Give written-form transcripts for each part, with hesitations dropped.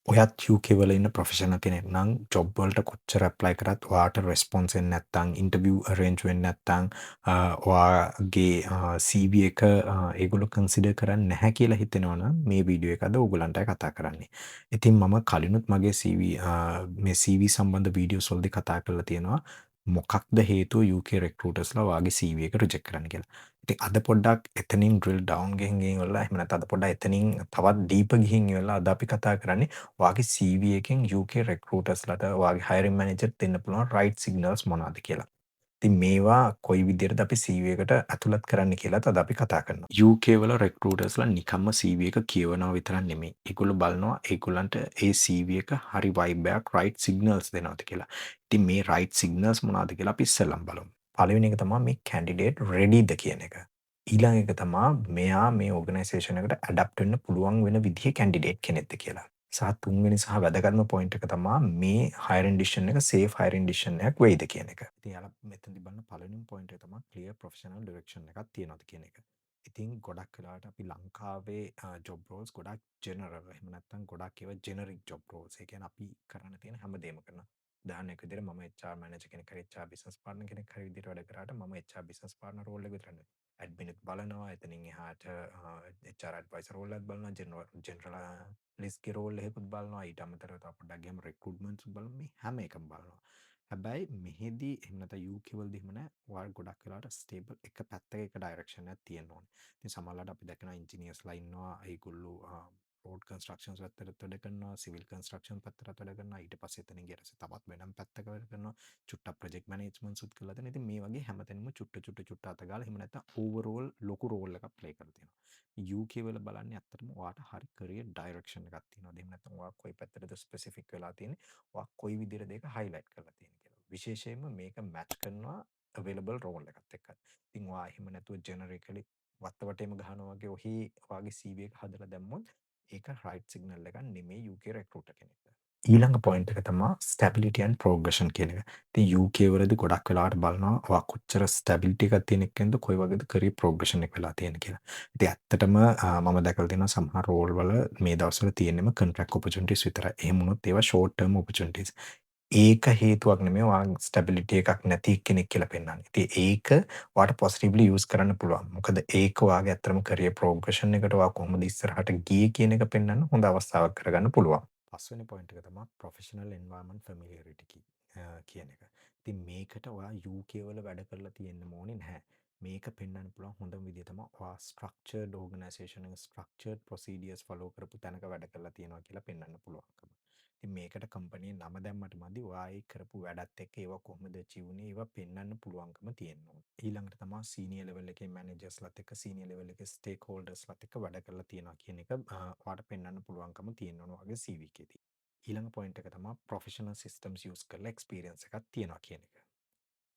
ඔයත් UK වල ඉන්න ප්‍රොෆෙෂනල් කෙනෙක් නම් ජොබ් වලට කොච්චර ඇප්ලයි කරත් ඔයාට රෙස්පොන්ස් එන්නේ නැත්නම් ඉන්ටර්විව් අරේන්ජ් වෙන්නේ නැත්නම් ඔයාගේ CV එක ඒගොල්ලෝ කන්සිඩර් කරන්නේ නැහැ කියලා හිතෙනවා නම් මේ වීඩියෝ එක අද ඕගොල්ලන්ටයි කතා කරන්නේ. ඉතින් මම කලිනුත් මගේ මේ CV සම්බන්ධ වීඩියෝස් වලදී කතා කරලා තියෙනවා. මොකක්ද හේතුව UK රෙක්රූටර්ස්ලා ඔයාගේ CV එක රිජෙක්ට් කරන්න කියලා. ඉතින් අද පොඩ්ඩක් එතනින් ඩ්‍රිල් ඩවුන් ගිහින් ඉවරලා එහෙම නැත්නම් අද පොඩ්ඩක් එතනින් තවත් ඩීපර් ගිහින් ඉවරලා අද අපි කතා කරන්නේ ඔයාගේ CV එකෙන් UK රෙක්රූටර්ස්ලාට ඔයාගේ හයරින් මැනේජර්ට දෙන්න පුළුවන් රයිට් සිග්නල්ස් මොනවද කියලා. ඉතින් මේවා කොයි විදිහටද අපි CV එකට ඇතුළත් කරන්න කියලාත් අද අපි කතා කරනවා. UK වල රෙක්රූටර්ස්ලා නිකම්ම CV එක කියවනවා විතරක් නෙමෙයි. ඒගොල්ලෝ බලනවා ඒගොල්ලන්ට ඒ CV එක හරි වයිබ් එකක් රයිට් සිග්නල්ස් දෙනවද කියලා. ඉතින් මේ රයිට් සිග්නල්ස් මොනවද කියලා අපි ඉස්සෙල්ලම බලමු. පළවෙනි එක තමයි මේ කැන්ඩිඩේට් රෙඩිද කියන එක. ඊළඟ එක තමයි මෙයා මේ ඕගනයිසේෂන් එකට ඇඩැප්ට් වෙන්න පුළුවන් වෙන විදිහේ කැන්ඩිඩේට් කෙනෙක්ද කියලා. සහ තුන්වෙනි සහ වැදගත්ම පොයින්ට් එක තමයි මේ හයරින් ඩිසිෂන් එක සේෆ් හයරින් ඩිසිෂන් එකක් වෙයිද කියන එක. ඉතින් යාලා මෙතනදි බලන පළවෙනිම පොයින්ට් එක තමයි ක්ලියර් ප්‍රොෆෙෂනල් ඩිරෙක්ෂන් එකක් තියනවාද කියන එක. ඉතින් ගොඩක් වෙලාවට අපි ලංකාවේ ජොබ් රෝල්ස් ගොඩක් ජෙනරල් එහෙම නැත්නම් ගොඩක් ඒවා ජෙනරික් ජොබ් රෝල්ස්. ඒ කියන්නේ අපි කරන්න තියෙන හැමදේම කරනවා. උදාහරණයක් විදිහට මම HR මැනේජර් කෙනෙක් හරි HR බිස්නස් පාර්ට්නර් කෙනෙක් හරි විදිහට වැඩ කරාට මම HR බිස්නස් පාර්ට්නර් රෝල් එක විතරක් නෙවෙයි. ඇඩ්මින් එකත් බලනවා. එතනින් එහාට HR ඇඩ්වයිසර් රෝල් එකත් බලනවා. ජෙනරල් ලිස්ට් රෝල් එකකුත් බලනවා. ඊට අමතරව තව පොඩ්ඩක් ගියම රික්‍රූට්මන්ට්ස් බලනවා. මේ හැම එකම බලනවා. හැබැයි මෙහෙදී එහෙම නැත්නම් UK වලදී එහෙම නැහැ. ඔයාලා ගොඩක් වෙලාවට ස්ටේබල් එක පැත්තක එක ඩයිරෙක්ෂන් එකක් තියෙන්න ඕනේ. ඉතින් සමහරවිට අපි දැකනවා ඉන්ජිනියර්ස්ලා ඉන්නවා. ඒගොල්ලෝ රෝඩ් කන්ස්ට්‍රක්ෂන්ස් පැත්තට වැඩ කරනවා. සිවිල් කන්ස්ට්‍රක්ෂන් පැත්තට වැඩ කරනවා. ඊට පස්සේ එතනින් ගියට පස්සේ තවත් වෙනම පැත්තක වැඩ කරනවා. චුට්ටක් ප්‍රොජෙක්ට් මැනේජ්මන්ට්ස් උත් කරලා තියෙනවා. ඉතින් මේ වගේ හැමතැනම චුට්ට අත ගාලා එහෙම නැත්නම් ඕවරෝල් ලොකු රෝල් එකක් ප්ලේ කරලා තියෙනවා. UK වල බලන්නේ ඇත්තටම ඔයාට හරි කරියර් ඩයිරෙක්ෂන් එකක් තියෙනවා. එහෙම නැත්නම් ඔයා කොයි පැත්තටද ස්පෙસિෆික් වෙලා තියෙන්නේ. ඔයා කොයි විදිහටද ඒක හයිලයිට් කරලා තියෙන්නේ කියලා. විශේෂයෙන්ම මේක මැච් කරනවා අවේලබල් රෝල් එකත් එක්ක. ඉතින් ඔයා එහෙම නැතුව ජෙනරිකලි වටේම ගහනවා වගේ ඔහි ඔයාගේ CV එක හදලා දැම්මොත් ඒක රයිට් සිග්නල් එකක් නෙමෙයි UK රෙක්රූටර් කෙනෙක්ට. ඊළඟ පොයින්ට් එක තමයි ස්ටැබිලිටි ඇන්ඩ් ප්‍රෝග්‍රෙෂන් කියන එක. ඉතින් UK වලදී ගොඩක් වෙලාවට බලනවා ඔයා කොච්චර ස්ටැබිලිටි එකක් තියෙන එක්කෙනද කොයි වගේද කරියර් ප්‍රෝග්‍රෙෂන් එක වෙලා තියෙන්නේ කියලා. ඉතින් ඇත්තටම මම දැකලා තියෙනවා සමහර රෝල් වල මේ දවස්වල තියෙන්නම කොන්ට්‍රැක්ට් ඔපචුනිටිස් විතරයි. එහෙම වුණොත් ඒවා ෂෝට් ටර්ම් ඔපචුනිටිස්. ඒක හේතුවක් නෙමෙයි ඔයා ස්ටැබිලිටි එකක් නැති කෙනෙක් කියලා පෙන්වන්නේ. ඉතින් ඒක ඔයාට පොසිටිව්ලි යූස් කරන්න පුළුවන්. මොකද ඒක ඔයාගේ ඇත්තටම කරියර් ප්‍රෝග්‍රෙෂන් එකට ඔයා කොහොමද ඉස්සරහට ගියේ කියන එක පෙන්වන්න හොඳ අවස්ථාවක් කරගන්න පුළුවන්. පස්වෙනි පොයින්ට් එක තමයි ප්‍රොෆෙෂනල් එන්වයරන්මන්ට් ෆැමිලියරිටි කියන එක. ඉතින් මේකට ඔයා UK වල වැඩ කරලා තියෙන්න ඕනේ නැහැ. මේක පෙන්වන්න පුළුවන් හොඳම විදිය තමයි ඔයා ස්ට්‍රක්චර්ඩ් ඕගනයිසේෂන් එක ස්ට්‍රක්චර්ඩ් ප්‍රොසීඩියර්ස් ෆලෝ කරපු තැනක වැඩ කරලා තියෙනවා කියලා පෙන්වන්න පුළුවන්කම. ඉතින් මේකට කම්පැනි නම දැම්මට මදි ඔයා ඒ කරපු වැඩත් එක්ක ඒවා කොහොමද අචීව් වුනේ ඒවා පෙන්වන්න පුළුවන්කම තියෙන්න ඕනේ. ඊළඟට තමයි සීනියර් ලෙවල් එකේ මැනේජර්ස්ලාත් එක්ක සීනියර් ලෙවල් එකේ ස්ටේක් හෝල්ඩර්ස්ලාත් එක්ක වැඩ කරලා තියෙනවා කියන එක ඔයාට පෙන්වන්න පුළුවන්කම තියෙන්න ඕන ඔයාගේ CV එකේදී. ඊළඟ පොයින්ට් එක තමයි ප්‍රොෆෙෂනල් සිස්ටම්ස් යූස් කරලා එක්ස්පීරියන්ස් එකක් තියෙනවා කියන එක.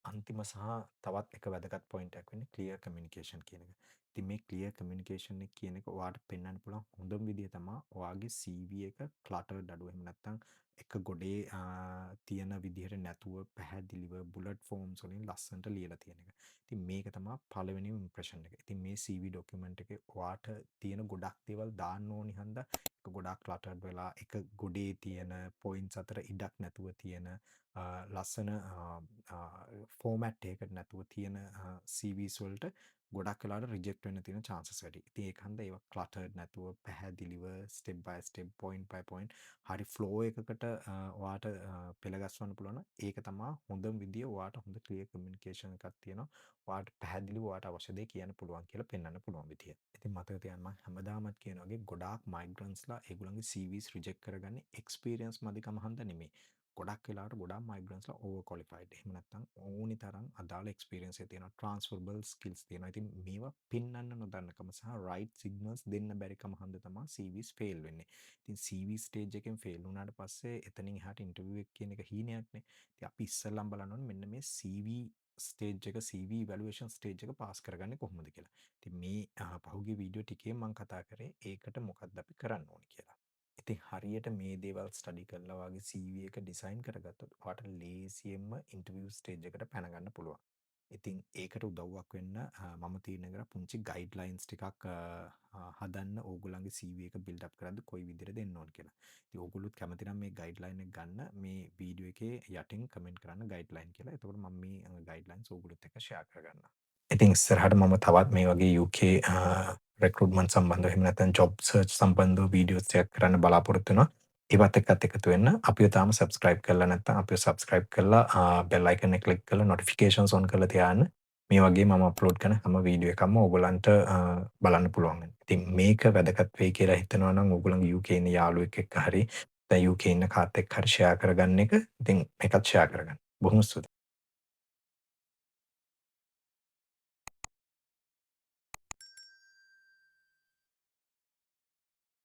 අන්තිම සහ තවත් එක වැදගත් පොයින්ට් එකක් වෙන්නේ ක්ලියර් කමියුනිකේෂන් කියන එක. ඉතින් මේ ක්ලියර් කමියුනිකේෂන් එක කියන එක ඔයාට පෙන්වන්න පුළුවන් හොඳම විදිය තමයි ඔයාගේ CV එක ක්ලටර්ඩ් අඩු එහෙම නැත්නම් එක ගොඩේ තියෙන විදිහට නැතුව පැහැදිලිව බුලට් ෆෝම්ස් වලින් ලස්සනට ලියලා තියෙන එක. ඉතින් මේක තමයි පළවෙනිම ඉම්ප්‍රෙෂන් එක. ඉතින් මේ CV ඩොකියුමන්ට් එකේ ඔයාට තියෙන ගොඩක් දේවල් දාන්න ඕනි හන්දා ඒක ගොඩක් ක්ලටර්ඩ් වෙලා එක ගොඩේ තියෙන පොයින්ට්ස් අතර ඉඩක් නැතුව තියෙන ලස්සන ෆෝමැට් එකකට නැතුව තියෙන CVස් වලට ගොඩක් වෙලාවට රිජෙක්ට් වෙන්න තියෙන chances වැඩි. ඉතින් ඒක හන්දා ඒවා cluttered නැතුව පැහැදිලිව step by step point by point හරි flow එකකට ඔයාට පෙළගස්වන්න පුළුවන්. ඒක තමයි හොඳම විදිය ඔයාට හොඳ clear communication එකක් තියෙනවා. ඔයාට පැහැදිලිව ඔයාට අවශ්‍ය දේ කියන්න පුළුවන් කියලා පෙන්වන්න පුළුවන් විදිය. ඉතින් මතක තියාගන්න මම හැමදාමත් කියන වගේ ගොඩාක් මයිග්‍රන්ට්ස්ලා ඒගොල්ලන්ගේ CVs රිජෙක්ට් කරගන්නේ එක්ස්පීරියන්ස් මදිකම හන්දා නෙමෙයි. ගොඩක් වෙලාවට ගොඩක් මයිග්‍රන්ට්ස්ලා ඕවර් ක්වොලිෆයිඩ්. එහෙම නැත්නම් ඕනි තරම් අදාළ එක්ස්පීරියන්ස් එක තියෙනවා. ට්‍රාන්ස්ෆරබල් ස්කිල්ස් තියෙනවා. ඉතින් මේවා පෙන්වන්න නොදන්නකම සහ රයිට් සිග්නල්ස් දෙන්න බැරිකම හන්ද තමයි CVs ෆේල් වෙන්නේ. ඉතින් CV ස්ටේජ් එකෙන් ෆේල් වුණාට පස්සේ එතනින් එහාට ඉන්ටර්විව් එක කියන එක හීනයක්නේ. ඉතින් අපි ඉස්සෙල්ලම බලන්න ඕනේ මෙන්න මේ CV ස්ටේජ් එක CV ඉවැලුවේෂන් ස්ටේජ් එක පාස් කරගන්නේ කොහොමද කියලා. ඉතින් මේ පහුගිය වීඩියෝ ටිකේ මම කතා කරේ ඒකට මොකක්ද අපි කරන්න ඕනේ කියලා. ඉතින් හරියට මේ දේවල් ස්ටඩි කරලා වගේ CV එක ඩිසයින් කරගත්තොත් ඔයාට ලේසියෙන්ම ඉන්ටර්විව් ස්ටේජ් එකට පැන ගන්න පුළුවන්. ඉතින් ඒකට උදව්වක් වෙන්න මම තීරණය කරා පුංචි ගයිඩ්ලයින්ස් ටිකක් හදන්න ඕගොල්ලන්ගේ CV එක බිල්ඩ් අප් කරද්දි කොයි විදිහට දෙන්න ඕන කියලා. ඉතින් ඕගොල්ලොත් කැමති නම් මේ ගයිඩ්ලයින් එක ගන්න මේ වීඩියෝ එකේ යටින් කමෙන්ට් කරන්න ගයිඩ්ලයින් කියලා. එතකොට මම මේ ගයිඩ්ලයින්ස් ඕගොල්ලොත් එක්ක ෂෙයා කරගන්නම්. ඉතින් ඉස්සරහට මම තවත් මේ වගේ UK රික්‍රූට්මන්ට් සම්බන්ධව එහෙම නැත්නම් ජොබ් සර්ච් සම්බන්ධව වීඩියෝස් ටිකක් කරන්න බලාපොරොත්තු වෙනවා. ඒවත් එක්කත් එකතු වෙන්න. අපිව තාම සබ්ස්ක්‍රයිබ් කරලා නැත්නම් අපිව සබ්ස්ක්‍රයිබ් කරලා බෙල් අයිකන් එක ක්ලික් කරලා නොටිෆිකේෂන්ස් ඔන් කරලා තියාගන්න. මේ වගේ මම අප්ලෝඩ් කරන හැම වීඩියෝ එකක්ම ඕගොල්ලන්ට බලන්න පුළුවන් වෙනවා. ඉතින් මේක වැදගත් වෙයි කියලා හිතනවා නම් ඕගොල්ලන්ගේ UK ඉන්න යාළුවෙක් එක්ක හරි දැන් UK ඉන්න කාත් එක්ක හරි ෂෙයා කරගන්න එක. ඉතින් මේකත් ෂෙයා කරගන්න. බොහොම ස්තුතියි.